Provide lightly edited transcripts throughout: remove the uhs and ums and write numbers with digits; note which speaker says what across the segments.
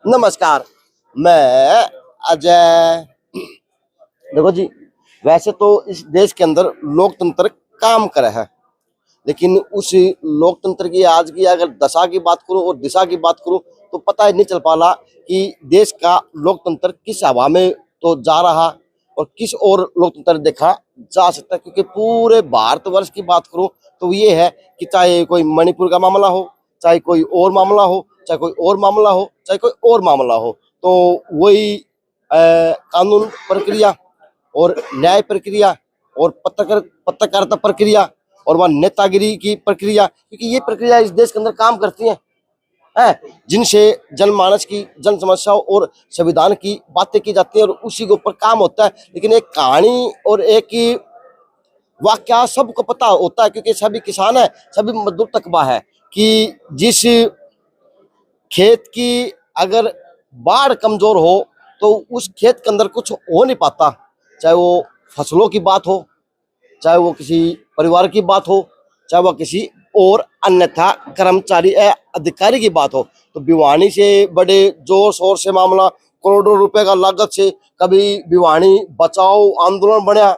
Speaker 1: नमस्कार। मैं अजय। देखो जी, वैसे तो इस देश के अंदर लोकतंत्र काम कर है, लेकिन उस लोकतंत्र की आज की अगर दशा की बात करूं और दिशा की बात करूं तो पता ही नहीं चल पा रहा कि देश का लोकतंत्र किस हवा में तो जा रहा और किस और लोकतंत्र देखा जा सकता है। क्योंकि पूरे भारतवर्ष की बात करूं तो ये है कि चाहे कोई मणिपुर का मामला हो, चाहे कोई और मामला हो, चाहे कोई और मामला हो, चाहे कोई और मामला हो, तो वही कानून प्रक्रिया और न्याय प्रक्रिया और पत्रकारिता प्रक्रिया और वह नेतागिरी की प्रक्रिया, क्योंकि ये प्रक्रिया इस देश के अंदर काम करती है जिनसे जनमानस की जन समस्याओं और संविधान की बातें की जाती हैं और उसी के ऊपर काम होता है। लेकिन एक कहानी और एक ही वाक्य सबको पता होता है, क्योंकि सभी किसान है, सभी मजदूर तकबा है कि जिस खेत की अगर बाढ़ कमजोर हो तो उस खेत के अंदर कुछ हो नहीं पाता, चाहे वो फसलों की बात हो, चाहे वो किसी परिवार की बात हो, चाहे वो किसी और अन्यथा कर्मचारी या अधिकारी की बात हो। तो भिवानी से बड़े जोर शोर से मामला, करोड़ों रुपए का लागत से कभी भिवानी बचाओ आंदोलन बना,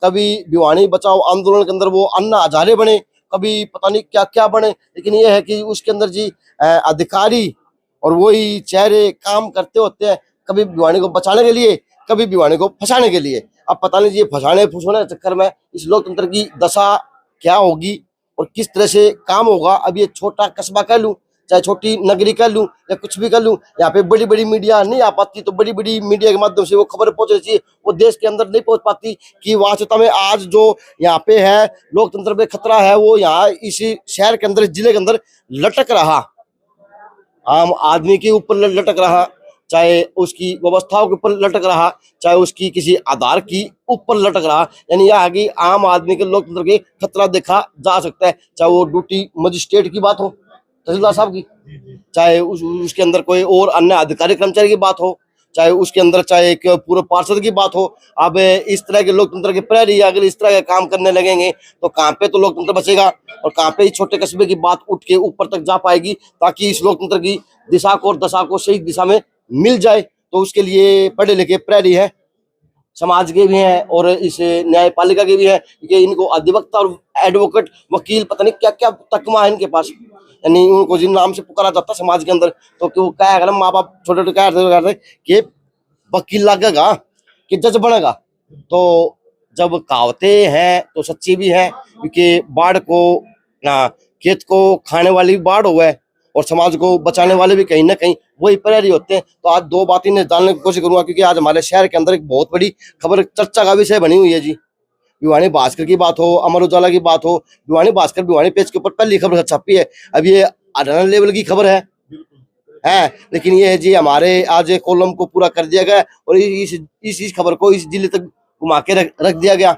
Speaker 1: कभी भिवानी बचाओ आंदोलन के अंदर वो अन्ना हजारे बने, कभी पता नहीं क्या क्या बने। लेकिन ये है कि उसके अंदर जी अधिकारी और वही चेहरे काम करते होते हैं, कभी भिवानी को बचाने के लिए, कभी भिवानी को फंसाने के लिए। अब पता नहीं ये फंसाने फुसाने के चक्कर में इस लोकतंत्र की दशा क्या होगी और किस तरह से काम होगा। अब ये छोटा कस्बा कह लूं, चाहे छोटी नगरी कह लूं या कुछ भी कह लूं, यहाँ पे बड़ी बड़ी मीडिया नहीं आ पाती, तो बड़ी बड़ी मीडिया के माध्यम से वो खबर पहुंच चाहिए, वो देश के अंदर नहीं पहुंच पाती कि वास्तवता में आज जो यहाँ पे है लोकतंत्र पे खतरा है, वो यहाँ इसी शहर के अंदर, इस जिले के अंदर लटक रहा, आम आदमी के ऊपर लटक रहा, चाहे उसकी व्यवस्थाओं के ऊपर लटक रहा, चाहे उसकी किसी आधार की ऊपर लटक रहा। यानी यह है कि आम आदमी के लोकतंत्र के खतरा देखा जा सकता है, चाहे वो ड्यूटी मजिस्ट्रेट की बात हो, तहसीलदार साहब की, चाहे उसके अंदर कोई और अन्य अधिकारी कर्मचारी की बात हो, चाहे उसके अंदर चाहे एक पूर्व पार्षद की बात हो। अब इस तरह के लोकतंत्र के प्रहरी अगर इस तरह के काम करने लगेंगे तो कहाँ पे तो लोकतंत्र बचेगा और कहाँ पे इस छोटे कस्बे की बात उठ के ऊपर तक जा पाएगी, ताकि इस लोकतंत्र की दिशा को और दशा को सही दिशा में मिल जाए। तो उसके लिए पढ़े लिखे प्रहरी है, समाज के भी हैं और इस न्यायपालिका के भी हैं, क्योंकि इनको अधिवक्ता और एडवोकेट वकील पता नहीं क्या क्या तकमा है इनके पास, यानी उनको जिन नाम से पुकारा जाता है समाज के अंदर। तो क्यों क्या अगर माँ बाप छोटे छोटे क्या करते कि वकील लगेगा कि जज बनेगा, तो जब कहावतें हैं तो सच्ची भी है, क्योंकि बाढ़ को ना खेत को खाने वाली बाढ़ हुआ है और समाज को बचाने वाले भी कहीं ना कहीं वही प्रहरी होते हैं। तो आज दो बातें मैं जानने की कोशिश करूंगा, क्योंकि आज हमारे शहर के अंदर एक बहुत बड़ी खबर चर्चा का विषय बनी हुई है जी। भिवानी भास्कर की बात हो, अमर उजाला की बात हो, भिवानी भास्कर भिवानी पेज के ऊपर पहली खबर छपी है। अब ये अडल लेवल की खबर है, लेकिन ये है जी हमारे आज कॉलम को पूरा कर दिया गया और इस खबर को इस जिले तक घुमा के रख दिया गया।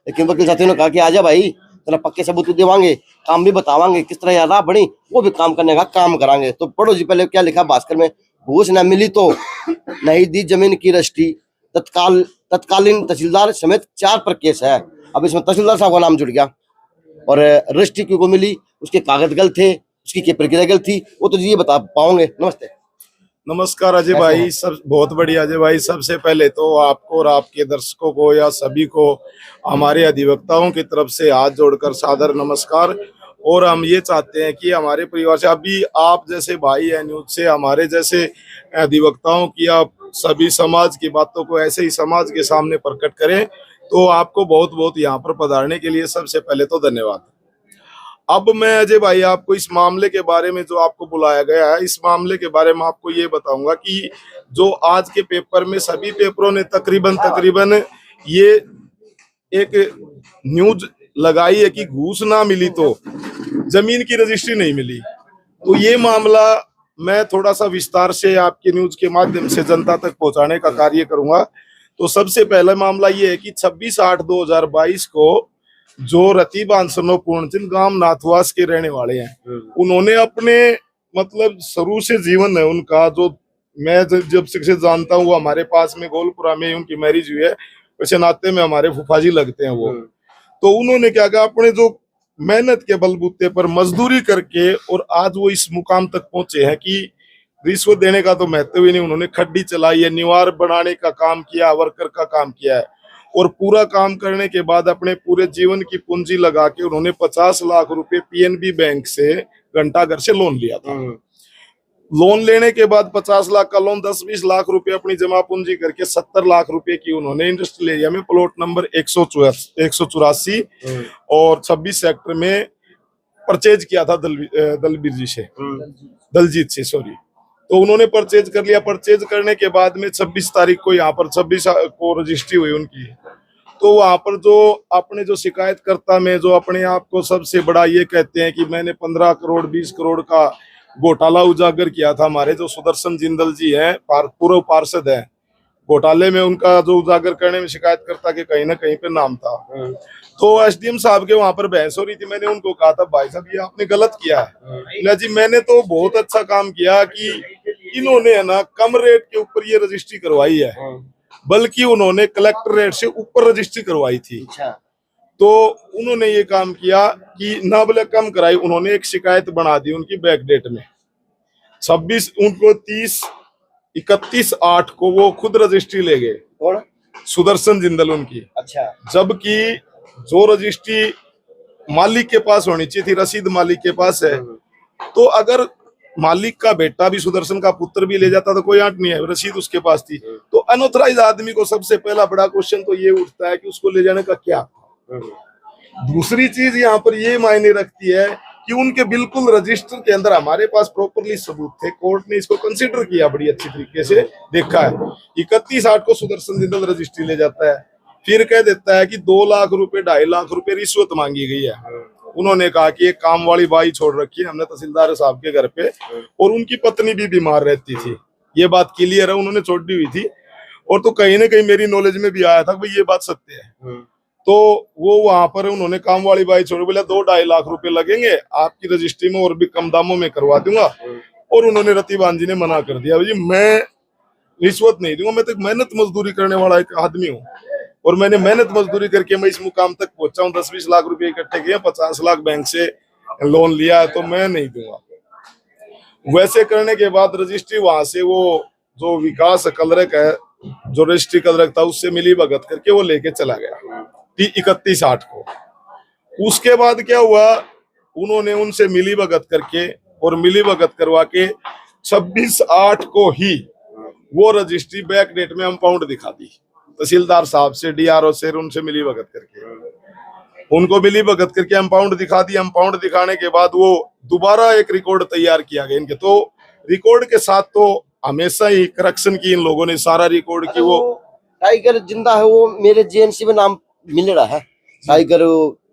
Speaker 1: लेकिन वकील साथियों ने कहा कि आजा भाई, तेरा पक्के सबूत देवांगे, काम भी बतावांगे, किस तरह राह बनी वो भी काम करने का काम करांगे। तो पढ़ो जी पहले क्या लिखा भास्कर में। घूस न मिली तो नहीं दी जमीन की रजिस्ट्री, तत्कालीन तहसीलदार समेत 4 पर केस है। अब इसमें तहसीलदार साहब का नाम जुड़ गया और रजिस्ट्री क्यों को मिली, उसके कागज गलत थे, उसकी क्या प्रक्रिया गलत थी, वो तो जी ये बता पाओगे। नमस्ते।
Speaker 2: नमस्कार अजय भाई, सब बहुत बढ़िया अजय भाई। सबसे पहले तो आपको और आपके दर्शकों को या सभी को हमारे अधिवक्ताओं की तरफ से हाथ जोड़कर सादर नमस्कार। और हम ये चाहते हैं कि हमारे परिवार से अभी आप जैसे भाई है न्यूज से हमारे जैसे अधिवक्ताओं की आप सभी समाज की बातों को ऐसे ही समाज के सामने प्रकट करें। तो आपको बहुत बहुत यहाँ पर पधारने के लिए सबसे पहले तो धन्यवाद। अब मैं अजय भाई आपको इस मामले के बारे में जो आपको बुलाया गया है, इस मामले के बारे में आपको ये बताऊंगा कि जो आज के पेपर में सभी पेपरों ने तकरीबन ये एक न्यूज लगाई है कि घूस ना मिली तो जमीन की रजिस्ट्री नहीं मिली। तो ये मामला मैं थोड़ा सा विस्तार से आपके न्यूज के माध्यम से जनता तक पहुंचाने का कार्य करूंगा। तो सबसे पहला मामला ये है कि 26/8/2022 को जो रतीबान सनो पूर्णचंद गांव नाथवास के रहने वाले हैं, उन्होंने अपने मतलब शुरू से जीवन है उनका, जो मैं जब से जानता हूँ हमारे पास में गोलपुरा में उनकी मैरिज हुई है, वैसे नाते में हमारे फुफाजी लगते हैं वो। तो उन्होंने क्या कहा, अपने जो मेहनत के बलबूते पर मजदूरी करके और आज वो इस मुकाम तक पहुंचे हैं कि रिश्वत देने का तो महत्व ही नहीं। उन्होंने खड्डी चलाई है, निवार बनाने का काम किया, वर्कर का काम किया है, और पूरा काम करने के बाद अपने पूरे जीवन की पूंजी लगा के उन्होंने 50 लाख रुपए पीएनबी बैंक से घंटाघर से लोन लिया था। लोन लेने के बाद 50 लाख का लोन 10-20 लाख रुपए अपनी जमा पूंजी करके 70 लाख रुपए की उन्होंने इंडस्ट्रियल एरिया में प्लॉट नंबर 184 और 26 सेक्टर में परचेज किया था दलबीर जी से, दलजीत से, सॉरी। तो उन्होंने परचेज कर लिया। परचेज करने के बाद में 26 तारीख को यहाँ पर 26 को रजिस्ट्री हुई उनकी। तो वहां पर जो अपने जो शिकायतकर्ता में जो अपने आप को सबसे बड़ा ये कहते हैं कि मैंने 15 करोड़ 20 करोड़ का घोटाला उजागर किया था, हमारे जो सुदर्शन जिंदल जी हैं, पूर्व पार्षद हैं, घोटाले में उनका जो उजागर करने में शिकायतकर्ता के कहीं ना कहीं पे नाम था। तो एसडीएम साहब के वहां पर बहस हो रही थी। मैंने उनको कहा था भाई साहब ये आपने गलत किया है। ना जी मैंने तो बहुत अच्छा काम किया कि इन्होंने है ना कम रेट के ऊपर ये रजिस्ट्री करवाई है, बल्कि उन्होंने कलेक्टर रेट से ऊपर रजिस्ट्री करवाई थी। तो उन्होंने ये काम किया कि ना बोले कम कराई, उन्होंने एक शिकायत बना दी उनकी बैक डेट में 26 उनको 31/8 को वो खुद रजिस्ट्री ले गए। कौन? सुदर्शन जिंदल उनकी। अच्छा। जबकि जो रजिस्ट्री मालिक के पास होनी चाहिए थी, रसीद मालिक के पास है। तो अगर मालिक का बेटा भी सुदर्शन का पुत्र भी ले जाता तो कोई आंट नहीं है, रसीद उसके पास थी। तो अनऑथराइज आदमी को सबसे पहला बड़ा क्वेश्चन तो ये उठता है कि उसको ले जाने का क्या। दूसरी चीज यहाँ पर ये मायने रखती है कि उनके बिल्कुल रजिस्टर के अंदर हमारे पास प्रॉपरली सबूत थे, कोर्ट ने इसको कंसीडर किया, बड़ी अच्छी तरीके से देखा है। 31/8 को सुदर्शन जिंदल रजिस्ट्री ले जाता है, फिर कह देता है कि 2 लाख रुपए 2.5 लाख रुपए रिश्वत मांगी गई है। उन्होंने कहा कि एक काम वाली बाई छोड़ रखी है हमने तहसीलदार साहब के घर पे, और उनकी पत्नी भी बीमार रहती थी, ये बात क्लियर है, उन्होंने छोड़ी हुई थी। और तो कहीं ना कहीं मेरी नॉलेज में भी आया था भाई ये बात सत्य है। तो वो वहां पर उन्होंने काम वाली बाई छोड़, बोला 2-2.5 लाख रुपए लगेंगे, आपकी रजिस्ट्री में और भी कम दामों में करवा दूंगा। और उन्होंने रतीबान जी ने मना कर दिया, भाई मैं रिश्वत नहीं दूंगा, मैं तो मेहनत मजदूरी करने वाला एक आदमी हूँ, और मैंने मेहनत मजदूरी करके मैं इस मुकाम तक पहुंचा हूँ। 10-20 लाख रुपए इकट्ठे किए, 50 लाख बैंक से लोन लिया है, तो मैं नहीं दूंगा। वैसे करने के बाद रजिस्ट्री वहां से वो जो विकास कलरक है, जो रजिस्ट्री कलरक था, उससे मिली भगत करके वो लेके चला गया 31/8 को। उसके बाद क्या हुआ, उन्होंने उनसे मिली भगत करके और मिली भगत करवा के 26/8 को ही वो रजिस्ट्री बैक डेट में अम्पाउंड दिखा दी तहसीलदार साहब से, डीआरओ से, उनसे मिली भगत करके, उनको मिली भगत करके अम्पाउंड दिखा दी। अम्पाउंड दिखाने के बाद वो दोबारा एक रिकॉर्ड तैयार किया गया इनके। तो रिकॉर्ड के साथ तो हमेशा ही करेक्शन की इन लोगों ने, सारा रिकॉर्ड की। वो
Speaker 1: टाइगर जिंदा है, वो मेरे जेएनसी में नाम मिल रहा है टाइगर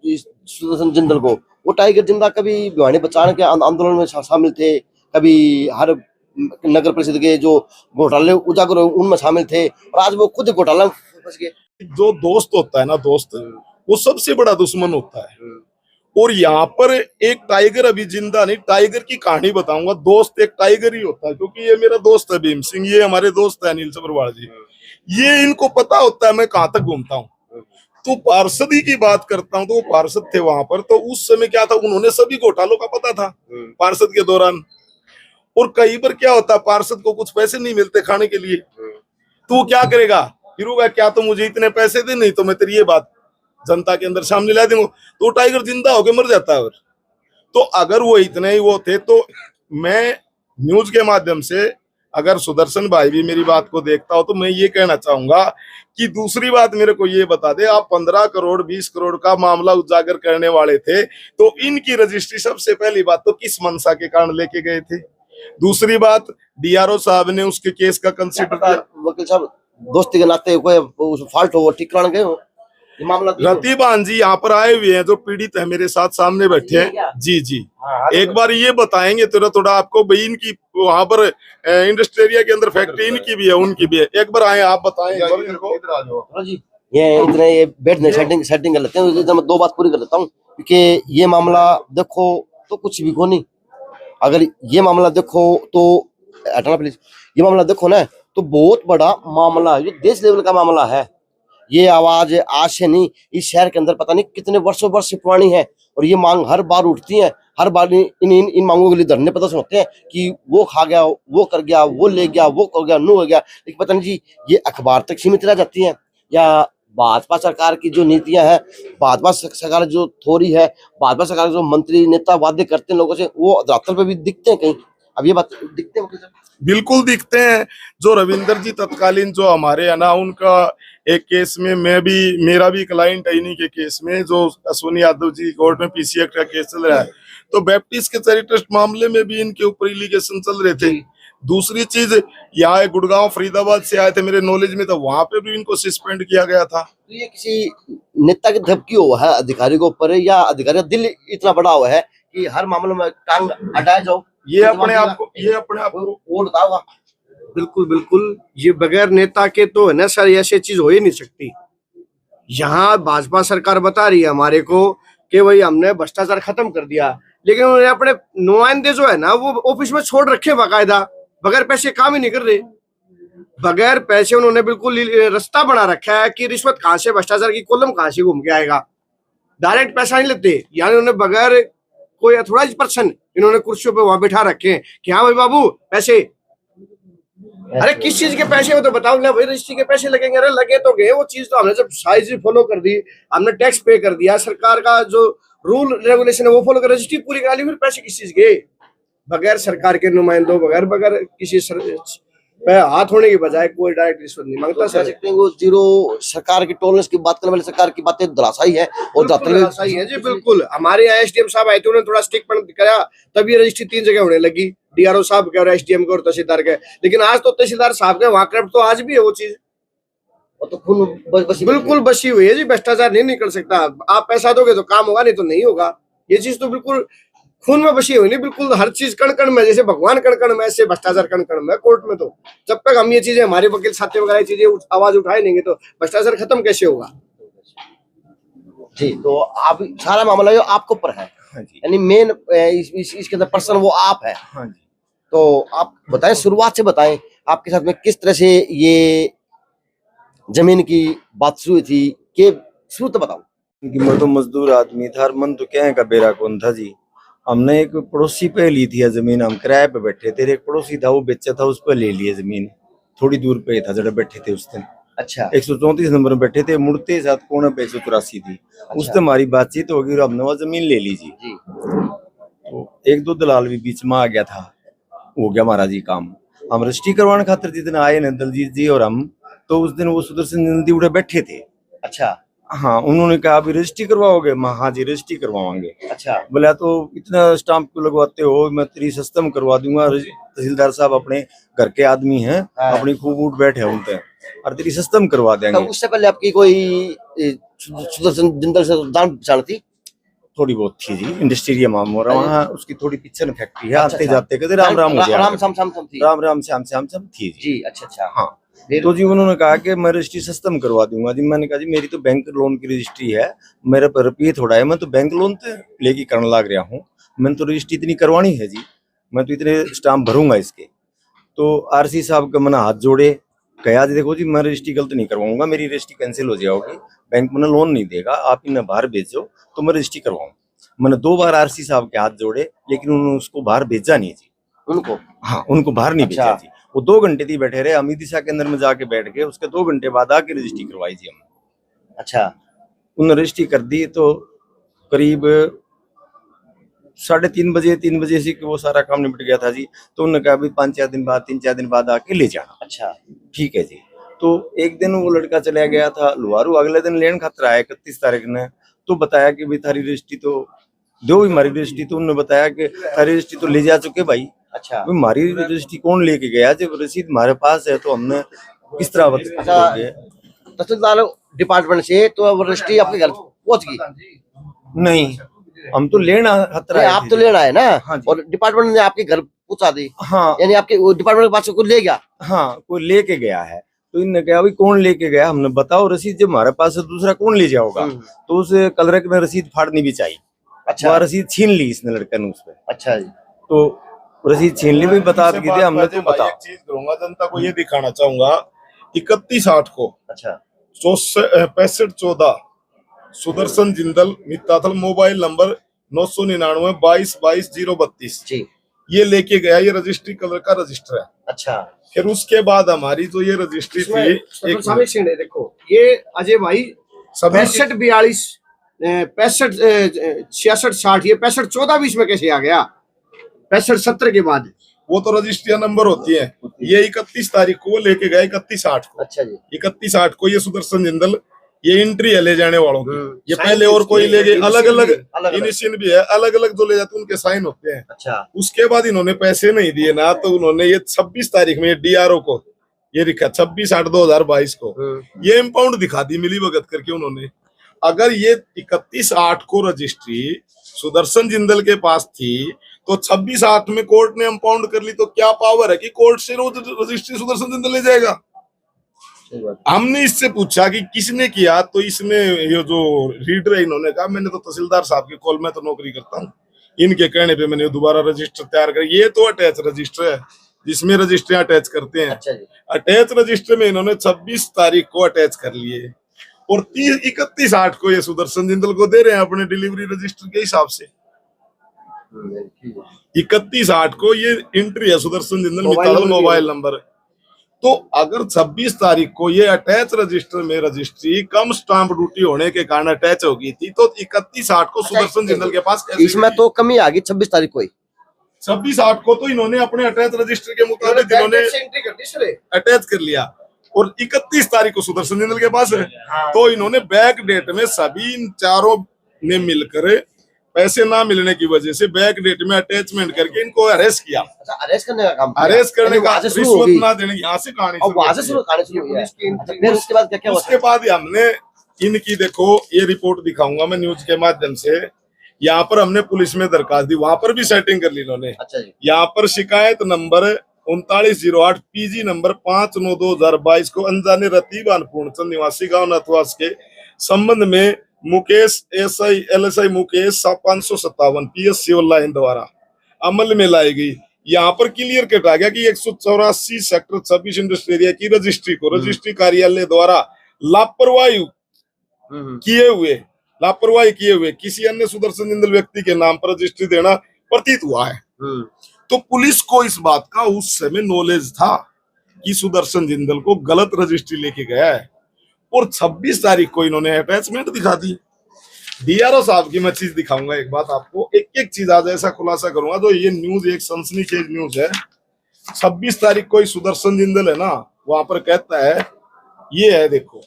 Speaker 1: सुदर्शन जिंदल को। वो टाइगर जिंदा कभी भिवानी बचाने के आंदोलन में शामिल थे, कभी हर नगर परिषद के जो घोटाले उजागर उनमें शामिल थे, और आज वो खुद घोटाला में फंस गए।
Speaker 2: जो दोस्त होता है ना, दोस्त वो सबसे बड़ा दुश्मन होता है। और यहाँ पर एक टाइगर अभी जिंदा नहीं, टाइगर की कहानी बताऊंगा। दोस्त एक टाइगर ही होता है, क्योंकि ये मेरा दोस्त है भीम सिंह, ये हमारे दोस्त है अनिल सब्रवाल जी। ये इनको पता होता है मैं कहाँ तक घूमता हूँ। तो पार्षदी की बात करता हूँ, तो वो पार्षद थे वहां पर। तो उस समय क्या था, उन्होंने सभी घोटालों का पता था पार्षद के दौरान। और कई बार क्या होता है, पार्षद को कुछ पैसे नहीं मिलते खाने के लिए, तो वो क्या करेगा, फिर वो क्या तो मुझे इतने पैसे दे, नहीं तो मैं तेरी ये बात जनता के अंदर सामने ला दूंगा। तो टाइगर जिंदा होके मर जाता है। तो अगर वो इतने ही वो थे, तो मैं न्यूज के माध्यम से, अगर सुदर्शन भाई भी मेरी बात को देखता हो, तो मैं ये कहना चाहूंगा कि दूसरी बात मेरे को ये बता दे, आप 15 करोड़ 20 करोड़ का मामला उजागर करने वाले थे, तो इनकी रजिस्ट्री सबसे पहली बात तो किस मंशा के कारण लेके गए थे। दूसरी बात, डीआरओ साहब ने उसके केस का कंसिडर किया।
Speaker 1: वकील साहब दोस्ती के नाते कोई फॉल्ट हो ठीक कराने गए हो, ये मामला
Speaker 2: रतीबान जी यहाँ पर आए हुए हैं, जो पीड़ित है मेरे साथ सामने बैठे हैं। जी जी, एक बार ये बताएंगे थोड़ा आपको भाई, इनकी वहां पर इंडस्ट्री एरिया के अंदर फैक्ट्री इनकी भी है, उनकी भी है। एक बार आए, आप बताएं इनको।
Speaker 1: ये इतने ये बैठने सेटिंग कर लेते हैं। मैं 2 बात पूरी कर लेता हूँ, क्योंकि ये मामला देखो तो कुछ भी को नहीं। अगर ये मामला देखो तो हटाना प्लीज, ये मामला देखो ना तो बहुत बड़ा मामला है, ये देश लेवल का मामला है। ये आवाज आज से नहीं, इस शहर के अंदर पता नहीं कितने वर्षों वर्ष से पुरानी है, और ये मांग हर बार उठती है, हर बार इन इन इन मांगों के लिए धरने प्रदर्शन होते हैं कि वो खा गया, वो कर गया, वो ले गया, वो कर गया, नो हो गया। लेकिन पता नहीं जी ये अखबार तक सीमित रह जाती हैं या भाजपा सरकार की जो नीतियां हैं, भाजपा सरकार जो थोड़ी है, भाजपा सरकार के जो मंत्री नेता वादे करते हैं लोगों से, वो धरातल पे भी दिखते हैं कहीं? अब ये बात दिखते हैं वकील साहब?
Speaker 2: बिल्कुल दिखते हैं। जो रविंदर जी तत्कालीन जो हमारे है ना, उनका एक केस में मेरा भी क्लाइंट है इन्हीं के केस में, जो अश्विनी यादव जी कोर्ट में पीसी एक्ट का केस चल रहा है, तो बैप्टिस्ट के चैरिटी ट्रस्ट मामले में भी इनके ऊपर एलिगेशन चल रहे थे। दूसरी चीज, यहाँ गुड़गांव फरीदाबाद से आए थे मेरे नॉलेज में, तो वहां पे भी इनको सस्पेंड किया गया था।
Speaker 1: तो ये किसी नेता की धमकी हुआ है अधिकारी के ऊपर, या अधिकारी का दिल इतना बड़ा हुआ है कि हर मामले में टांग अटाया जाओ?
Speaker 2: ये अपने आप को
Speaker 1: वो बताओगा।
Speaker 3: बिल्कुल बिल्कुल, ये बगैर नेता के तो है ना सर, ऐसी चीज हो ही नहीं सकती। यहाँ भाजपा सरकार बता रही है हमारे को कि भाई हमने भ्रष्टाचार खत्म कर दिया, लेकिन उन्होंने अपने नुमाइंदे जो है ना वो ऑफिस में छोड़ रखे बाकायदा, बगैर पैसे काम ही नहीं कर रहे। बगैर पैसे उन्होंने बिल्कुल रास्ता बना रखा है कि रिश्वत कहाँ से, भ्रष्टाचार की कॉलम कहाँ से घूम के आएगा। डायरेक्ट पैसा नहीं लेते, यानी उन्होंने बगैर कोई अथॉराइज पर्सन इन्होंने कुर्सियों पे वहां बिठा रखे हैं कि हाँ भाई बाबू पैसे। अरे किस चीज के पैसे हो तो बताओ ना भाई, रजिस्ट्री के पैसे लगेंगे? अरे लगे तो गए, वो चीज तो हमने जब साइज फॉलो कर दी, हमने टैक्स पे कर दिया, सरकार का जो रूल रेगुलेशन है वो फॉलो कर, रजिस्ट्री पूरी करा ली, फिर पैसे किस चीज के? बगैर सरकार के नुमाइंदों, बगैर किसी हाथ होने की बजाय कोई डायरेक्ट रिश्वत नहीं मांगता सर।
Speaker 1: वो जीरो सरकार की टॉलरेंस की बात करने वाले सरकार की बातें धराशायी है और
Speaker 3: धराशायी है जी। बिल्कुल, हमारे यहाँ एसडीएम साहब आए थे, उन्होंने थोड़ा स्टिकमेंट कराया, तब ये रजिस्ट्री 3 जगह होने लगी, डीआरओ साहब के और एसडीएम के और तहसीलदार के। लेकिन आज तो तहसीलदार साहब के वहां करप्ट तो आज भी है वो चीज,
Speaker 1: तो खून
Speaker 3: बिल्कुल बसी हुई है जी। भ्रष्टाचार नहीं निकल सकता, आप पैसा दोगे तो काम होगा, नहीं तो नहीं होगा। ये चीज तो बिल्कुल खून में बसी हुई नहीं, बिल्कुल हर चीज कण कण में, जैसे भगवान कण कण में, ऐसे भ्रष्टाचार कण कण में। कोर्ट में तो जब तक हम ये चीजें, हमारे वकील साथी वगैरह चीजें आवाज उठाए नहीं तो भ्रष्टाचार खत्म कैसे होगा
Speaker 1: जी? तो आप सारा मामला जो आपके ऊपर है, यानी मेन इसके अंदर पर्सन वो आप है।
Speaker 2: हाँ जी।
Speaker 1: तो आप बताएं, शुरुआत से बताएं, आपके साथ में किस तरह से ये जमीन की बात शुरू हुई थी, कि शुरू तो बताओ।
Speaker 4: कि मैं तो मजदूर आदमी था, मन तो क्या का बेरा कौन था जी। हमने एक पड़ोसी पे ली थी जमीन, हम किराए पे बैठे थे, एक पड़ोसी था वो बेचा था, उस पर ले लिए जमीन। थोड़ी दूर पे था जरा बैठे थे उस दिन।
Speaker 1: अच्छा,
Speaker 4: 134 नंबर में बैठे थे, मुड़ते साथ कोने पे 184 थी। उस दिन हमारी बातचीत होगी और हमने वो जमीन ले ली जी। तो 1-2 दलाल भी बीच में आ गया था, हो गया हमारा जी काम। हम रजिस्ट्री करवाने खातिर जिस दिन आए न दलजीत जी और हम, तो उस दिन वो सुदर्शन नंदी उड़े बैठे थे।
Speaker 1: अच्छा,
Speaker 4: हाँ, उन्होंने कहा अभी रजिस्ट्री करवाओगे? मैं हाँ जी रजिस्ट्री करवाएंगे।
Speaker 1: अच्छा,
Speaker 4: बोला तो इतना स्टाम्प क्यों लगवाते हो, मैं तेरी सस्ता करवा दूंगा। तहसीलदार साहब अपने घर के आदमी हैं, अपनी खूब उठ बैठे हैं उनसे, और तेरी सस्ता करवा देंगे।
Speaker 1: तो उससे पहले आपकी कोई सुदर्शन जिंदल से जान पहचान थी?
Speaker 4: थोड़ी बहुत थी जी, इंडस्ट्री मामूरा वहाँ उसकी थोड़ी पीछे में फैक्ट्री है।
Speaker 1: अच्छा,
Speaker 4: आते जाते कहते राम राम हो गया,
Speaker 1: राम शाम शाम थी,
Speaker 4: राम राम श्याम श्याम सब थी
Speaker 1: जी। अच्छा अच्छा,
Speaker 4: हाँ। तो जी उन्होंने कहा कि मैं रजिस्ट्री सस्ता में करवा दूंगा जी। मैंने कहा जी मेरी तो बैंक लोन की रजिस्ट्री है, मेरे पर रुपये थोड़ा है, मैं तो बैंक लोन तो लेके करने लग रहा हूँ, मैंने तो रजिस्ट्री इतनी करवानी है जी, मैं तो इतने स्टाम्प भरूंगा इसके। तो आरसी साहब का मैंने हाथ जोड़े, कहा जी देखो जी मैं रजिस्ट्री गलत नहीं करवाऊंगा, मेरी रजिस्ट्री कैंसिल हो जाओगी, बैंक मैंने लोन नहीं देगा, आप इन्हें बाहर भेजो तो मैं रजिस्ट्री करवाऊँ। मैंने 2 बार आरसी साहब के हाथ जोड़े, लेकिन उन्होंने उसको बाहर भेजा नहीं जी।
Speaker 1: उनको?
Speaker 4: हाँ, उनको बाहर नहीं भेजा जी। वो 2 घंटे थी बैठे रहे, अमित दिशा के अंदर में जाके बैठ गए, उसके 2 घंटे बाद आके रजिस्ट्री करवाई जी हमने।
Speaker 1: अच्छा,
Speaker 4: उन्होंने रजिस्ट्री कर दी, तो करीब 3:30 बजे 3 बजे से वो सारा काम निपट गया था जी। तो उन्होंने कहा भाई 5-4 दिन बाद 3-4 दिन बाद आके ले जाना।
Speaker 1: अच्छा,
Speaker 4: ठीक है जी। तो एक दिन वो लड़का चला गया था लुहारू, अगले दिन लेन खातर आया 31 तारीख ने, तो बताया कि भाई थारी रजिस्ट्री तो दो ही, हमारी रजिस्ट्री। तो उन्होंने बताया कि थारी रजिस्ट्री तो ले जा चुके भाई।
Speaker 1: अच्छा,
Speaker 4: हमारी रजिस्ट्री कौन लेके गया? जब रसीद हमारे पास है तो हमने किस तरह बताओगे?
Speaker 1: तहसीलदार डिपार्टमेंट से तो अब रजिस्ट्री आपके घर पहुंच गई?
Speaker 4: नहीं, हम तो लेना खतरा है।
Speaker 1: आप तो लेना है ना?
Speaker 4: हाँ,
Speaker 1: और डिपार्टमेंट ने आपके घर पहुंचा दी?
Speaker 4: हाँ,
Speaker 1: यानी आपके डिपार्टमेंट के पास से कोई ले गया?
Speaker 4: हाँ, कोई लेके गया है। तो इन्होंने कहा भाई कौन लेके गया? हमने बताओ रसीद, जब हमारे पास है दूसरा कौन ले जाओगा? तो उस कलरक में रसीद फाड़नी भी चाहिए।
Speaker 1: अच्छा,
Speaker 4: रसीद छीन ली इसने लड़के ने उस पर।
Speaker 1: अच्छा जी।
Speaker 4: तो रसीद छीन ली भी, बता दी थी हमने। तो बताओ,
Speaker 2: एक चीज करूंगा, जनता को ये दिखाना चाहूंगा, 31/8 को
Speaker 1: अच्छा
Speaker 2: 6514 सुदर्शन जिंदल मित्ताथल, मोबाइल नंबर 999 22 22 032
Speaker 1: जी।
Speaker 2: ये लेके गया। ये रजिस्ट्री कलर का रजिस्टर है।
Speaker 1: अच्छा,
Speaker 2: फिर उसके बाद हमारी जो ये रजिस्ट्री
Speaker 3: इसमें
Speaker 2: थी
Speaker 3: सरपंच साहब एक सेकंड है, देखो ये अजय भाई
Speaker 2: सभी
Speaker 3: 65 42 65 66 60 ये 65 14 20 में कैसे आ गया? 65 70 के बाद।
Speaker 2: वो तो रजिस्ट्रियां नंबर होती है। ये 31 तारीख को वो लेके गए, 31/8 को।
Speaker 1: अच्छा जी।
Speaker 2: 31/8 को ये सुदर्शन जिंदल ये एंट्री है ले जाने वालों की। ये
Speaker 3: साइन
Speaker 2: पहले
Speaker 3: भी
Speaker 2: और कोई
Speaker 3: उसके
Speaker 2: ले गए,
Speaker 3: इनिशियल
Speaker 2: अलग अलग
Speaker 3: भी,
Speaker 1: अलग-अलग।
Speaker 2: इनिशियल भी है, अलग अलग जो ले जाते हैं उनके साइन होते हैं।
Speaker 1: अच्छा,
Speaker 2: उसके बाद इन्होंने पैसे नहीं दिए ना, तो उन्होंने ये 26 तारीख में डीआरओ को ये लिखा 26/8/2022 को ये इम्पाउंड दिखा दी मिली भगत करके उन्होंने। अगर ये 31/8 को रजिस्ट्री सुदर्शन जिंदल के पास थी तो 26/8 में कोर्ट ने इम्पाउंड कर ली, तो क्या पावर है कि कोर्ट से रोज रजिस्ट्री सुदर्शन जिंदल ले जाएगा?
Speaker 1: सही बात।
Speaker 2: हमने इससे पूछा कि किसने किया, तो इसमें ये जो रीडर है इन्होंने कहा मैंने तो तहसीलदार साहब की कॉल में तो नौकरी करता हूँ, इनके कहने पे मैंने दोबारा रजिस्टर तैयार कर। ये तो अटैच रजिस्टर है जिसमें रजिस्ट्रियां अटैच करते हैं।
Speaker 1: अच्छा जी।
Speaker 2: अटैच रजिस्टर में इन्होंने 26 तारीख को अटैच कर लिए और 31/8 को ये सुदर्शन जिंदल को दे रहे हैं अपने डिलीवरी रजिस्टर के हिसाब से। 31/8 को ये एंट्री है सुदर्शन जिंदल मिताल मोबाइल नंबर। तो अगर 26 तारीख को ये अटैच रजिस्टर में रजिस्ट्री कम स्टाम्प ड्यूटी होने के कारण अटैच हो गई थी, तो 31/8 को सुदर्शन जिंदल के पास कैसे
Speaker 1: इसमें तो कमी आ गई 26 तारीख को ही।
Speaker 2: 26/8 को तो इन्होंने अपने अटैच रजिस्टर के मुताबिक इन्होंने
Speaker 3: एंट्री कर दी सर।
Speaker 2: अटैच कर लिया और 31 तारीख को सुदर्शन जिंदल के पास है। तो इन्होंने बैक डेट में सभी इन चारों ने मिलकर पैसे ना मिलने की वजह से बैक डेट में अटैचमेंट करके इनको अरेस्ट किया।
Speaker 1: अच्छा, अरेस्ट करने का काम किया।
Speaker 2: अरेस्ट करने
Speaker 1: यानी
Speaker 2: का,
Speaker 1: वहाँ से शुरू हो
Speaker 2: रिश्वत
Speaker 1: गई।
Speaker 2: ना देने की, यहाँ से कहानी
Speaker 1: और वहां से
Speaker 2: शुरू
Speaker 1: कहानी शुरू हुई है।
Speaker 3: पुलिस की
Speaker 1: अच्छा, फिर उसके बाद क्या क्या हुआ?
Speaker 2: उसके बाद हमने इनकी देखो ये रिपोर्ट दिखाऊंगा मैं न्यूज के माध्यम से। यहाँ पर हमने पुलिस में दरखास्त दी, वहां पर भी सेटिंग कर ली इन्होंने।
Speaker 1: अच्छा जी।
Speaker 2: यहाँ पर शिकायत नंबर 3908 PG नंबर 5/9/2022 को अनजाने रतीबान पूर्णचंद निवासी गांव नथवास के संबंध में Mukesh SI LSI Mukesh 557 PS civil line द्वारा अमल में लाई गई। यहाँ पर क्लियर कट आ गया कि 184 सेक्टर 26 इंडस्ट्री एरिया की रजिस्ट्री को रजिस्ट्री कार्यालय द्वारा लापरवाही किए हुए किसी अन्य सुदर्शन जिंदल व्यक्ति के नाम पर रजिस्ट्री देना प्रतीत हुआ है। तो पुलिस को इस बात का उस समय नॉलेज था कि सुदर्शन जिंदल को गलत रजिस्ट्री लेके गया है और 26 तारीख को इन्होंने अटैचमेंट दिखा दी। डीआरओ साहब की मैं चीज दिखाऊंगा एक बात आपको, एक एक चीज आज ऐसा खुलासा करूंगा। तो ये न्यूज एक सनसनीखेज न्यूज है। 26 तारीख को सुदर्शन जिंदल है ना, वहां पर कहता है ये है देखो,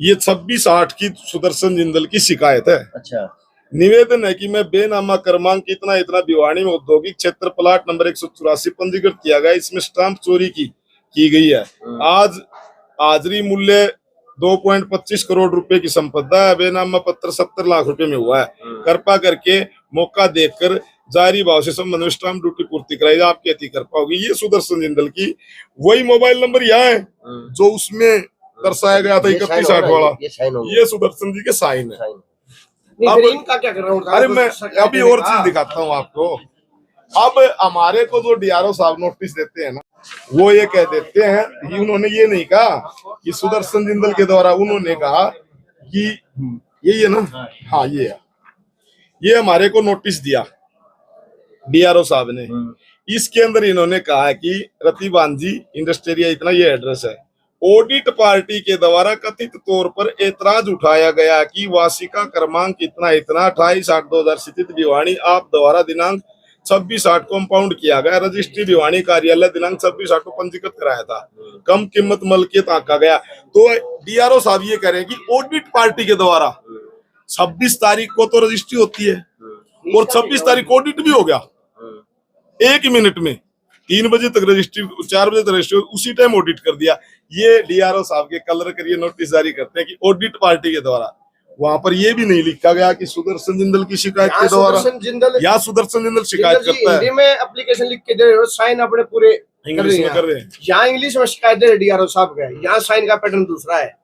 Speaker 2: ये 26/8 की सुदर्शन जिंदल की शिकायत है।
Speaker 1: अच्छा।
Speaker 2: निवेदन है कि मैं बेनामा क्रमांक इतना इतना भिवानी में औद्योगिक क्षेत्र प्लाट नंबर 184 पंजीकृत किया गया, इसमें स्टाम्प चोरी की गई है। आज हाजिरी मूल्य 2.25 करोड़ रुपए की संपदा है, बेनामा पत्र 70 लाख रुपए में हुआ है। कृपा करके मौका देखकर जारी भाव से संबंध में स्टाम्प ड्यूटी पूर्ति कराई जाए, आपकी अति कृपा होगी। ये सुदर्शन जिंदल की वही मोबाइल नंबर यहाँ है जो उसमें दर्शाया गया था 31/8 वाला, ये सुदर्शन जी के साइन है।
Speaker 3: नहीं, फिर इनका क्या कर रहा हूँ?
Speaker 2: अरे मैं अभी और चीज दिखाता हूँ आपको। अब हमारे को जो डीआरओ साहब नोटिस देते हैं ना, वो ये कह देते हैं, उन्होंने ये नहीं कहा कि सुदर्शन जिंदल के द्वारा, उन्होंने कहा कि यही है ना, हाँ ये है, ये हमारे को नोटिस दिया डीआरओ साहब ने। इसके अंदर इन्होंने कहा है कि रतीबान जी इंडस्ट्रिया इतना, ये एड्रेस है। ऑडिट पार्टी के द्वारा कथित तौर पर एतराज उठाया गया कि वासिका क्रमांक इतना इतना 28/8/2000 स्थित भिवानी आप द्वारा दिनांक 26/8 को कंपाउंड किया गया, रजिस्ट्री भिवानी कार्यालय दिनांक 26/8 को पंजीकृत कराया था, कम कीमत मलकियत आंका गया। तो डीआरओ साहब ये कह रहे हैं कि ऑडिट पार्टी के द्वारा 26 तारीख को तो रजिस्ट्री होती है और 26 तारीख को ऑडिट भी हो गया। एक मिनट में 3 बजे तक रजिस्ट्री, 4 बजे तक रजिस्ट्री, उसी टाइम ऑडिट कर दिया। ये डीआरओ साहब के कलर करिए नोटिस जारी करते हैं कि ऑडिट पार्टी के द्वारा। वहां पर ये भी नहीं लिखा गया कि सुदर्शन जिंदल की शिकायत के द्वारा, या सुदर्शन जिंदल शिकायत करता है।
Speaker 3: हिंदी में एप्लीकेशन लिख के दे रहे हो, साइन अपने पूरे
Speaker 2: इंग्लिश में कर रहे हैं।
Speaker 3: यहाँ इंग्लिश में शिकायत दे रहे डीआरओ साहब का, यहाँ साइन का पैटर्न दूसरा है।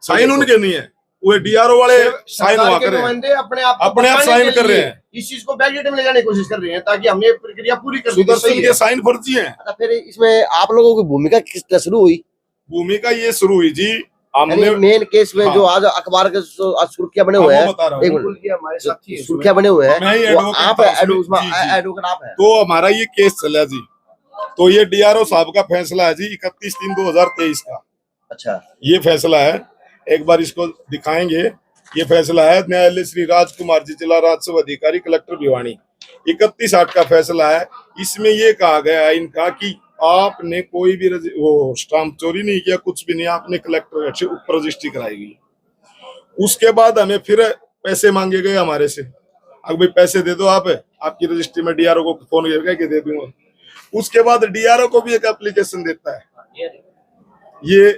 Speaker 2: साइन उनके नहीं है, वो डीआरओ वाले साइन वहां कर रहे हैं,
Speaker 3: अपने आप
Speaker 2: साइन कर रहे हैं।
Speaker 3: इस चीज को बैकडेट में ले जाने की कोशिश कर रहे हैं ताकि हम ये प्रक्रिया पूरी कर सकें।
Speaker 2: सुदर्शन के साइन फर्जी हैं।
Speaker 1: अच्छा, फिर इसमें आप लोगों की भूमिका किस तरह शुरू हुई?
Speaker 2: भूमिका ये शुरू हुई जी, हमने
Speaker 1: मेन केस में
Speaker 2: हाँ।
Speaker 1: जो आज अखबार के आज सुर्खियां बने हुए
Speaker 2: हाँ,
Speaker 1: हैं,
Speaker 2: वो बता रहा हूँ।
Speaker 1: एक
Speaker 3: बिल्कुल
Speaker 1: मिनट,
Speaker 3: ये हमारे साथी हैं
Speaker 1: सुर्खियां बने हुए हैं,
Speaker 2: मैं ही
Speaker 1: वो
Speaker 2: एडवोकेट
Speaker 1: आप
Speaker 2: था उसमें। जी, जी।
Speaker 1: एडवोकेट आप है।
Speaker 2: तो हमारा ये केस चला जी, तो ये डीआरओ साहब का फैसला है जी 31/3/2023 का।
Speaker 1: अच्छा,
Speaker 2: ये फैसला है, एक बार इसको दिखाएंगे। ये फैसला है न्यायालय श्री राजकुमार जी, जिला राजस्व अधिकारी, कलेक्टर भिवानी, 31/8 का फैसला है। इसमें ये कहा गया है इनका कि आपने कोई भी वो स्टाम्प चोरी नहीं किया, कुछ भी नहीं, आपने कलेक्टर से ऊपर रजिस्ट्री कराई गई। उसके बाद हमें फिर पैसे मांगे गए हमारे से, अब भाई पैसे दे दो, आप आपकी रजिस्ट्री में डीआरओ को फोन करके दे दूंगा। उसके बाद डीआरओ को भी एक एप्लीकेशन देता है, ये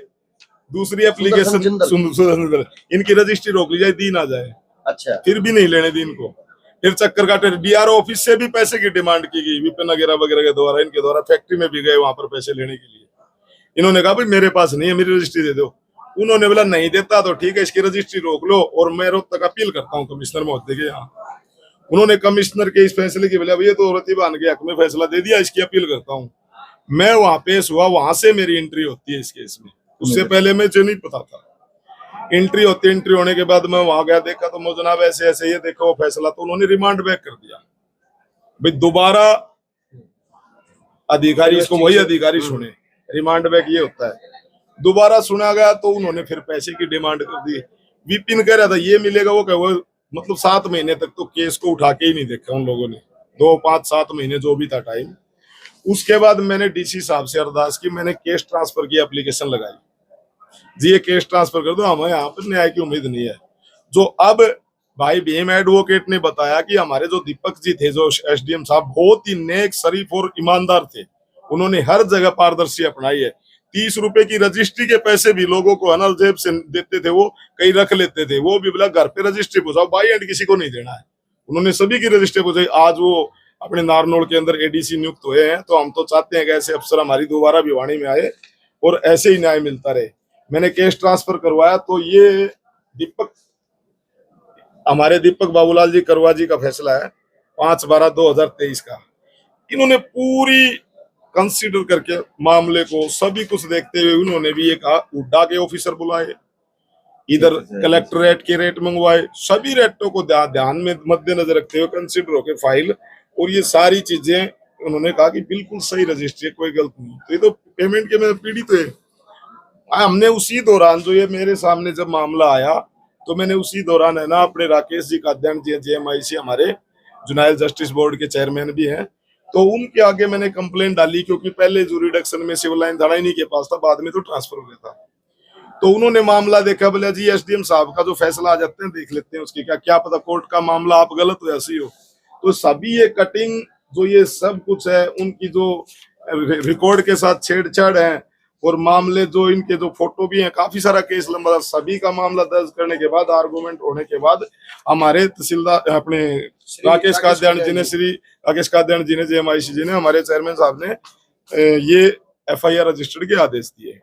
Speaker 2: दूसरी एप्लीकेशन सुंदर, इनकी रजिस्ट्री रोक ली जाए, दी ना जाए,
Speaker 1: अच्छा,
Speaker 2: फिर भी नहीं लेने दी इनको। फिर चक्कर काटे, डीआरओ ऑफिस से भी पैसे की डिमांड की गई, विपिन वगैरह वगैरह के द्वारा, इनके द्वारा फैक्ट्री में भी गए वहां पर पैसे लेने के लिए। इन्होंने कहा भाई मेरे पास नहीं है, मेरी रजिस्ट्री दे दो। उन्होंने बोला नहीं देता तो ठीक है, इसकी रजिस्ट्री रोक लो और मैं रोज तक अपील करता हूँ कमिश्नर महोदय के यहाँ। उन्होंने कमिश्नर के इस फैसले की बोला भैया तो रतिबान के हक में फैसला दे दिया, इसकी अपील करता हूँ। मैं वहां पेश हुआ, वहां से मेरी एंट्री होती है इस केस में, उससे पहले मुझे नहीं पता था। एंट्री होती, एंट्री होने के बाद मैं वहां गया, देखा तो मुझे जनाब ऐसे ऐसे ये देखो वो फैसला, तो उन्होंने रिमांड बैक कर दिया। भाई दोबारा अधिकारी इसको वही अधिकारी सुने, रिमांड बैक ये होता है। दोबारा सुना गया तो उन्होंने फिर पैसे की डिमांड कर दी। विपिन कह रहा था ये मिलेगा, वो कह, वो मतलब 7 महीने तक तो केस को उठा के ही नहीं देखा उन लोगों ने, 2, 5, 7 महीने जो भी था टाइम। उसके बाद मैंने डीसी साहब से अरदास की, मैंने केस ट्रांसफर की एप्लीकेशन लगाई जी, ये केस ट्रांसफर कर दो, हमें यहाँ पर न्याय की उम्मीद नहीं है। जो अब भाई भीम एडवोकेट ने बताया कि हमारे जो दीपक जी थे, जो एसडीएम साहब, बहुत ही नेक, शरीफ और ईमानदार थे। उन्होंने हर जगह पारदर्शी अपनाई है। 30 रुपए की रजिस्ट्री के पैसे भी लोगों को अनल जेब से देते थे, वो कहीं रख लेते थे, वो भी बोला घर पे रजिस्ट्री पहुंचाओ, बाई एंड किसी को नहीं देना है। उन्होंने सभी की रजिस्ट्री पहुंचाई। आज वो अपने नारनौल के अंदर एडीसी नियुक्त हुए हैं, तो हम तो चाहते हैं कि ऐसे अफसर हमारी दोबारा भिवानी में आए और ऐसे ही न्याय मिलता रहे। मैंने केस ट्रांसफर करवाया, तो ये हमारे दीपक बाबूलाल जी करवा जी का फैसला है 5/12/2023 का। इन्होंने पूरी कंसीडर करके मामले को सभी कुछ देखते हुए उन्होंने भी ये कहा, उड्डा के ऑफिसर बुलाए, इधर कलेक्टरेट के रेट मंगवाए, सभी रेटों को ध्यान में मद्देनजर रखते हुए कंसीडर होकर फाइल, और ये सारी चीजें उन्होंने कहा कि बिल्कुल सही रजिस्ट्री है, कोई गलत नहीं। तो ये तो पेमेंट के में पीड़ित है। हमने उसी दौरान, जो ये मेरे सामने जब मामला आया, तो मैंने उसी दौरान है ना अपने राकेश जी काद्यान जी जेएमआईसी, हमारे जुनाइल जस्टिस बोर्ड के चेयरमैन भी हैं, तो उनके आगे मैंने कंप्लेंट डाली, क्योंकि पहले जुरिडक्शन में सिविल लाइन थाना इन्हीं के पास था, बाद में तो ट्रांसफर हो गया था। तो उन्होंने मामला देखा, बोला जी एसडीएम साहब का जो फैसला आ जाते हैं देख लेते हैं उसकी, क्या पता कोर्ट का मामला आप गलत हो ऐसी हो। तो सभी ये कटिंग जो ये सब कुछ है, उनकी जो रिकॉर्ड के साथ छेड़छाड़ है, और मामले जो इनके जो फोटो भी हैं, काफी सारा केस लंबा था। सभी का मामला दर्ज करने के बाद, आर्गूमेंट होने के बाद, हमारे तहसीलदार अपने राकेश काद्यान जी ने, श्री राकेश काद्यान जी ने, जेएमआईसी जी ने, हमारे चेयरमैन साहब ने ये एफआईआर रजिस्टर्ड के आदेश दिए।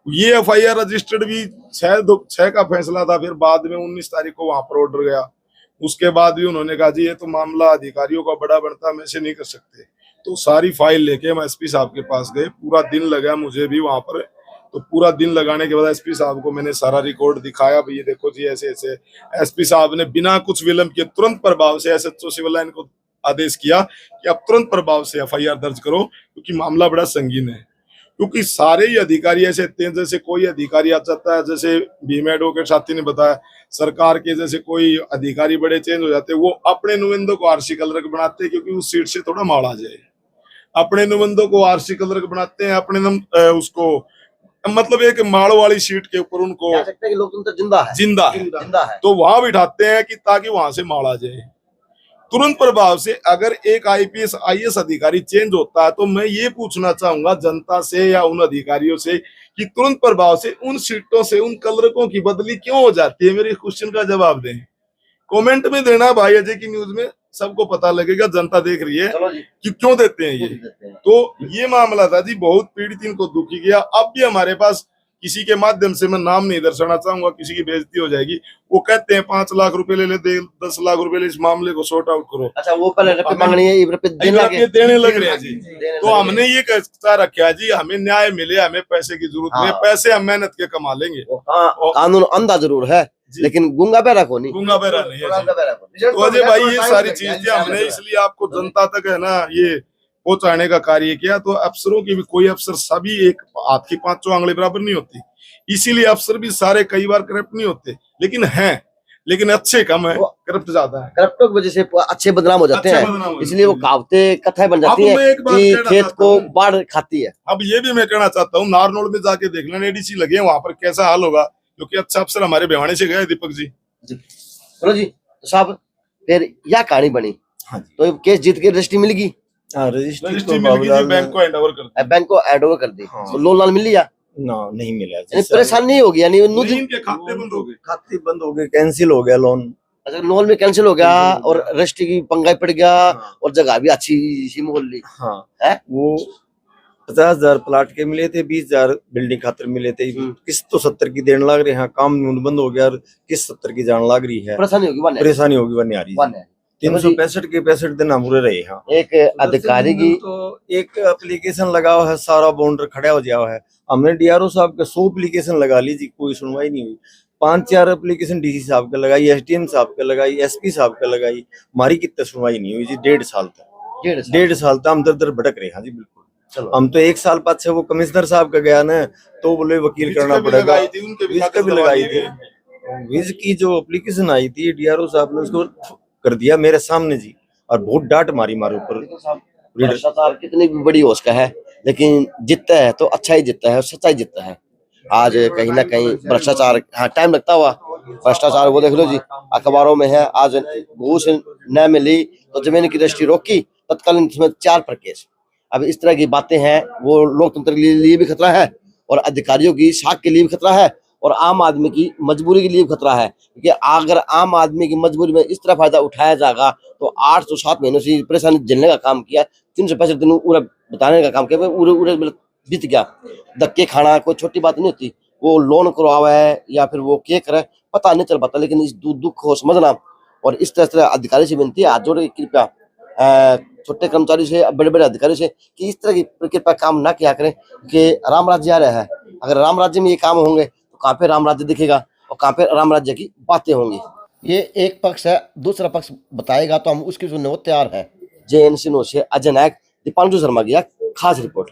Speaker 2: ये एफआईआर रजिस्टर्ड भी 6 का फैसला था, फिर बाद में 19 तारीख को वहां पर ऑर्डर गया। उसके बाद भी उन्होंने कहा जी ये तो मामला अधिकारियों का बड़ा बनता है, हम ऐसे नहीं कर सकते। तो सारी फाइल लेके हम एसपी साहब के पास गए, पूरा दिन लगा मुझे भी वहां पर। तो पूरा दिन लगाने के बाद एसपी साहब को मैंने सारा रिकॉर्ड दिखाया, भाई ये देखो जी ऐसे ऐसे। एसपी साहब ने बिना कुछ विलंब के तुरंत प्रभाव से एसएचओ सिविल लाइन को आदेश किया कि आप तुरंत प्रभाव से एफआईआर दर्ज करो, क्योंकि मामला बड़ा संगीन है। क्योंकि सारे ही अधिकारी ऐसे थे, जैसे कोई अधिकारी आ जाता है, जैसे भीम एडवोकेट साथी ने बताया, सरकार के जैसे कोई अधिकारी बड़े चेंज हो जाते, वो अपने नुमाइंदों को आरसी क्लर्क बनाते हैं, क्योंकि उस सीट से थोड़ा माल आ जाए। अपने नुमाइंदों को आरसी क्लर्क बनाते हैं, अपने उसको मतलब एक माड़ वाली सीट के ऊपर उनको
Speaker 1: कह सकते हैं कि लोकतंत्र जिंदा है,
Speaker 2: तो वहां बिठाते हैं कि ताकि वहां से माल आ जाए। तुरंत प्रभाव से अगर एक आईपीएस आईएएस अधिकारी चेंज होता है, तो मैं ये पूछना चाहूंगा जनता से या उन अधिकारियों से कि तुरंत प्रभाव से उन सीटों से उन क्लर्कों की बदली क्यों हो जाती है। मेरे क्वेश्चन का जवाब दें, कमेंट में देना भाई। अजय की न्यूज में सबको पता लगेगा, जनता देख रही है कि क्यों देते हैं ये। तो ये मामला था जी, बहुत पीड़ित इनको दुखी किया। अब भी हमारे पास किसी के माध्यम से मैं नाम नहीं दर्शाना चाहूंगा, किसी की बेइज्जती हो जाएगी। वो कहते हैं 5 लाख रुपए ले ले, 10 लाख रुपए ले, इस मामले को सॉर्ट आउट करो।
Speaker 1: अच्छा, वो पहले रुपये मांगनी है, ये रुपये देने लगे।
Speaker 2: ये देने लग रहे हैं जी।
Speaker 1: देने
Speaker 2: तो
Speaker 1: लगे।
Speaker 2: हमने ये कहता रखा है जी, हमें न्याय मिले, हमें पैसे की जरूरत नहीं है,
Speaker 1: हाँ।
Speaker 2: पैसे हम मेहनत के कमा लेंगे।
Speaker 1: कानून अंधा जरूर है,
Speaker 2: जी।
Speaker 1: लेकिन गुंगा बहरा को नहीं।
Speaker 2: गूंगा बहरा नहीं है जी।
Speaker 1: गूंगा बहरा को नहीं।
Speaker 2: तो अजय भाई ये सारी चीज हमने इसलिए आपको जनता तक है ना ये पहुंचाने का कार्य किया। तो अफसरों की भी, कोई अफसर सभी एक हाथ की 5 आंगली बराबर नहीं होती, इसीलिए अफसर भी सारे कई बार करप्ट नहीं होते, लेकिन हैं, लेकिन अच्छे कम है, करप्ट ज्यादा है।
Speaker 1: करप्टों की वजह से अच्छे बदनाम हो जाते
Speaker 2: अच्छे
Speaker 1: हैं,
Speaker 2: बदनाम हो
Speaker 1: इसलिए वो
Speaker 2: जाते हैं।
Speaker 1: कहावतें कथाएं बन जाती
Speaker 2: अब
Speaker 1: हैं
Speaker 2: मैं एक बात
Speaker 1: कि
Speaker 2: कहना
Speaker 1: खेत
Speaker 2: चाहता
Speaker 1: को
Speaker 2: हूं।
Speaker 1: बाढ़ खाती है।
Speaker 2: अब ये भी मैं कहना चाहता हूँ, नारनौल में जाके देख लेना, एडीसी लगे हैं वहां पर, कैसा हाल होगा, क्योंकि अच्छा अफसर हमारे भिवानी से गए दीपक जी।
Speaker 1: बोलो जी। तो साहब फिर यह कहानी बनी,
Speaker 4: हाँ जी।
Speaker 1: तो केस जीत के रजिस्ट्री मिल गई,
Speaker 4: हाँ, रजिस्ट्री
Speaker 2: रजिस्ट्री
Speaker 4: तो
Speaker 2: मिल गई जी,
Speaker 4: बाबूलाल
Speaker 2: बैंक को हैंड ओवर कर दिया।
Speaker 1: बैंक को हैंड ओवर कर दी,
Speaker 4: हाँ।
Speaker 1: तो लोन लान मिल लिया,
Speaker 4: ना नहीं मिला जी,
Speaker 1: यानी परेशान नहीं होगी, यानी
Speaker 2: नहीं, इनके खाते बंद हो गए।
Speaker 4: खाते बंद हो गए, कैंसिल हो गया लोन।
Speaker 1: अच्छा, लोन में कैंसिल हो गया और रजिस्ट्री की पंगा पड़ गया,
Speaker 4: हाँ।
Speaker 1: और जगह भी अच्छी सी मोल ली
Speaker 4: हाँ
Speaker 1: है।
Speaker 4: वो 50,000 प्लाट के मिले थे, 20,000 बिल्डिंग खातर मिले थे, किस्त तो 70 की देने लग रहे हैं, काम बंद हो गया और किस्त 70 की जान लग रही है,
Speaker 1: परेशानी होगी वन है,
Speaker 4: परेशानी होगी बनने आ रही
Speaker 1: वन
Speaker 4: है।
Speaker 1: है।
Speaker 4: 365 के 65 दिन हम पूरे रहे हैं।
Speaker 1: एक अधिकारी की
Speaker 4: तो एक एप्लीकेशन लगा हुआ है, सारा बाउंडर खड़ा हो गया है, हमने डीआरओ साहब के 100 एप्लीकेशन लगा ली जी, कोई सुनवाई नहीं हुई। 5-4 एप्लीकेशन डीसी साहब के लगाई, एसडीएम साहब के लगाई, एसपी साहब के लगाई, हमारी कितने सुनवाई नहीं हुई जी। 1.5 साल तक 1.5 साल तक हम दर भटक रहे हैं जी। बिल्कुल
Speaker 1: चलो,
Speaker 4: हम तो 1 साल बाद से वो कमिश्नर साहब का गया ना, तो बोले वकील करना
Speaker 2: विज
Speaker 4: पड़ेगा,
Speaker 2: लगाई थी, उनके भी
Speaker 4: विज
Speaker 2: खाते
Speaker 4: का भी
Speaker 2: दबा
Speaker 4: लगाई
Speaker 2: दिए
Speaker 4: थी। विज की जो एप्लीकेशन आई थी, डीआरओ साहब ने उसको कर दिया मेरे सामने जी, और बहुत डांट मारी मारे ऊपर।
Speaker 1: देखो साहब, भ्रष्टाचार कितनी भी बड़ी हो उसका है, लेकिन जीतता है तो अच्छा ही जीतता है और सच्चाई जीतता है। आज कहीं ना कहीं भ्रष्टाचार, हाँ टाइम लगता हुआ भ्रष्टाचार, वो देख लो जी, अखबारों में है। आज घूस न मिली तो जमीन की रजिस्ट्री रोकी, तत्कालीन इसमें 4 पर केस। अब इस तरह की बातें हैं, वो लोकतंत्र के लिए भी खतरा है, और अधिकारियों की साख के लिए भी खतरा है, और आम आदमी की मजबूरी के लिए भी खतरा है। क्योंकि अगर आम आदमी की मजबूरी में इस तरह फायदा उठाया जाएगा, तो 8 से 7 महीनों से परेशानी झेलने का काम किया, 365 दिन पूरा बताने का काम किया, पूरे बीत गया। धक्के खाना कोई छोटी बात नहीं होती, वो लोन करवावा है या फिर वो क्या करे पता नहीं चल पाता, लेकिन इस दुख को समझना। और इस तरह अधिकारी से विनती है, हाथ जोड़ के कृपया छोटे कर्मचारी से, बड़े बड़े अधिकारी से, कि इस तरह की कृपया काम ना किया करें, कि राम राज्य आ रहा है। अगर राम राज्य में ये काम होंगे तो कहाँ पे राम राज्य दिखेगा और कहाँ पे राम राज्य की बातें होंगी। ये एक पक्ष है, दूसरा पक्ष बताएगा तो हम उसकी सुनने को तैयार है। JN सिन्हो से अजय नायक, दीपांशु शर्मा की खास रिपोर्ट।